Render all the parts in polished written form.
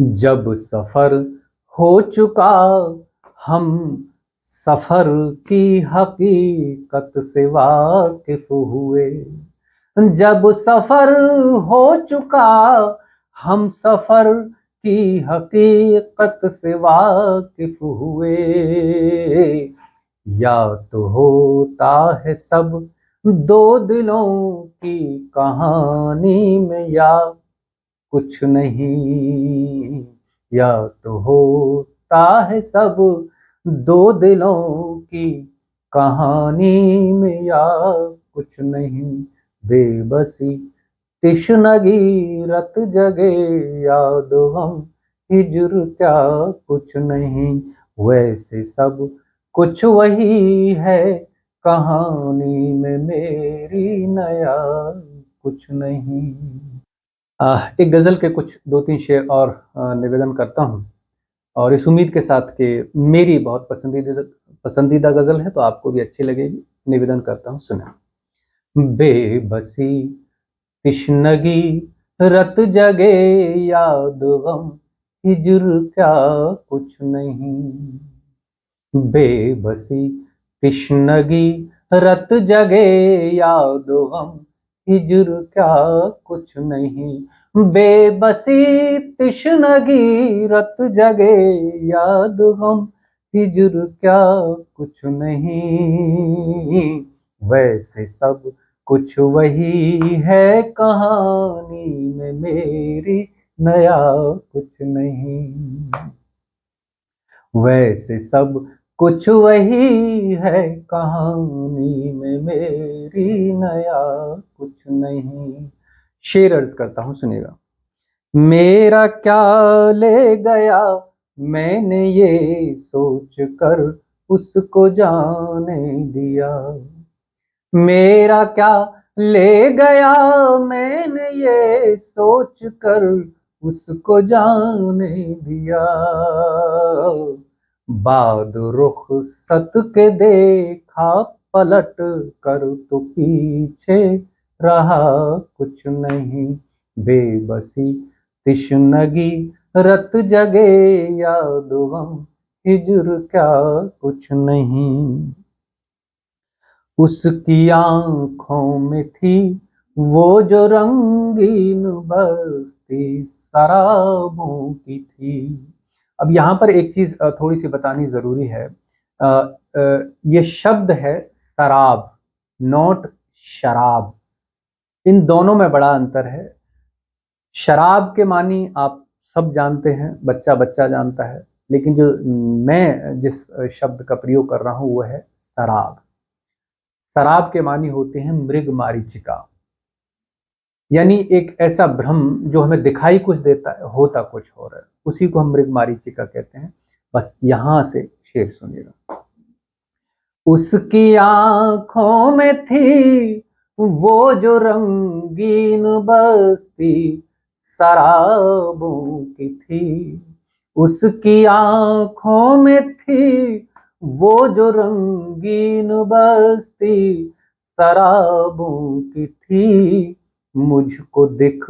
जब सफर हो चुका हम सफर की हकीकत से वाकिफ हुए। जब सफर हो चुका हम सफर की हकीकत से वाकिफ हुए। या तो होता है सब दो दिलों की कहानी में, या कुछ नहीं। या तो होता है सब दो दिलों की कहानी में, या कुछ नहीं। बेबसी तिश्नगी रत जगे याद हम हिजर क्या कुछ नहीं। वैसे सब कुछ वही है कहानी में मेरी, नया कुछ नहीं। एक गज़ल के कुछ दो तीन शेर और निवेदन करता हूँ, और इस उम्मीद के साथ कि मेरी बहुत पसंदीदा गज़ल है तो आपको भी अच्छी लगेगी। निवेदन करता हूँ, सुने। बेबसी तिश्नगी रत जगे याद गम हिजर क्या कुछ नहीं। बेबसी तिश्नगी रत जगे याद गम हिजर क्या कुछ नहीं। बेबसी तिश्नगी रत जगे याद गम हिजर क्या कुछ नहीं। वैसे सब कुछ वही है कहानी में मेरी, नया कुछ नहीं। वैसे सब कुछ वही है कहानी में मेरी, नया कुछ नहीं। शेर अर्ज करता हूँ, सुनिएगा। मेरा क्या ले गया मैंने ये सोच कर उसको जाने दिया। मेरा क्या ले गया मैंने ये सोच कर उसको जाने दिया। बाद रुख सत के देखा पलट कर तो पीछे रहा कुछ नहीं। बेबसी तिश्नगी रत जगे याद गम हिजर क्या कुछ नहीं। उसकी आंखों में थी वो जो रंगीन बस्ती शराबों की थी। अब यहाँ पर एक चीज थोड़ी सी बतानी जरूरी है। ये शब्द है शराब, नॉट शराब। इन दोनों में बड़ा अंतर है। शराब के मानी आप सब जानते हैं, बच्चा बच्चा जानता है, लेकिन जो मैं जिस शब्द का प्रयोग कर रहा हूं वो है शराब। शराब के मानी होते हैं मृग मारीचिका, यानी एक ऐसा भ्रम जो हमें दिखाई कुछ देता है होता कुछ और है, उसी को हम मृग मारीचिका कहते हैं। बस यहां से शेर सुनिएगा। उसकी आंखों में थी वो जो रंगीन बस्ती शराबों की थी। उसकी आंखों में थी वो जो रंगीन बस्ती शराबों की थी। मुझको दिख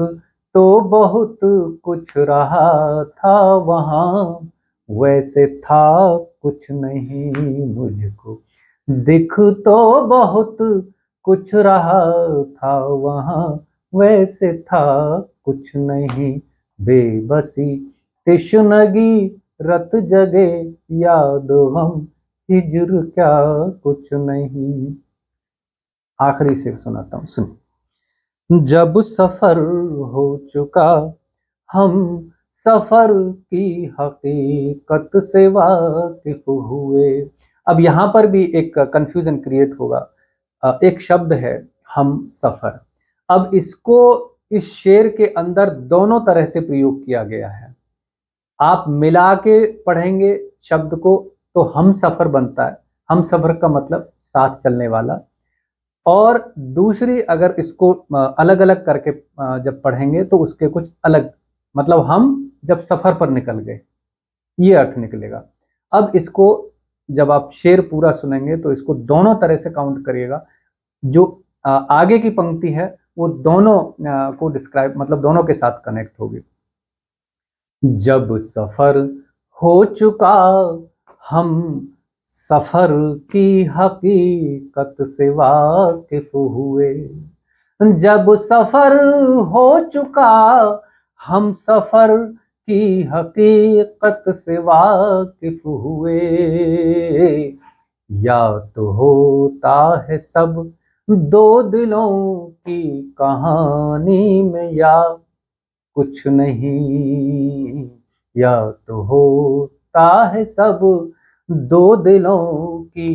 तो बहुत कुछ रहा था वहां, वैसे था कुछ नहीं। मुझको दिख तो बहुत कुछ रहा था वहां, वैसे था कुछ नहीं। बेबसी तिश्नगी रत जगे याद हम हिजर क्या कुछ नहीं। आखिरी शेर सुनाता हूं, सुन। जब सफर हो चुका हम सफर की हकीकत से वाकिफ हुए। अब यहां पर भी एक कंफ्यूजन क्रिएट होगा। एक शब्द है हम सफर, अब इसको इस शेर के अंदर दोनों तरह से प्रयोग किया गया है। आप मिला के पढ़ेंगे शब्द को तो हम सफर बनता है, हम सफर का मतलब साथ चलने वाला। और दूसरी अगर इसको अलग अलग करके जब पढ़ेंगे तो उसके कुछ अलग मतलब, हम जब सफर पर निकल गए, ये अर्थ निकलेगा। अब इसको जब आप शेर पूरा सुनेंगे तो इसको दोनों तरह से काउंट करिएगा। जो आगे की पंक्ति है वो दोनों को डिस्क्राइब मतलब दोनों के साथ कनेक्ट होगी। जब सफर हो चुका हम सफर की हकीकत से वाकिफ हुए। जब सफर हो चुका हम सफर की हकीकत से वाकिफ हुए। या तो होता है सब दो दिलों की कहानी में, या कुछ नहीं। या तो होता है सब दो दिलों की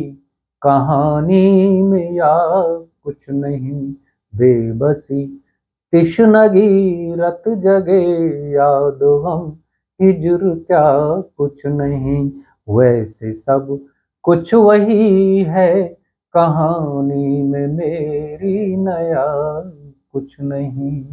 कहानी में, या कुछ नहीं। बेबसी तिश्नगी रत जगे याद हम हिज्र क्या कुछ नहीं। वैसे सब कुछ वही है कहानी में मेरी, नया कुछ नहीं।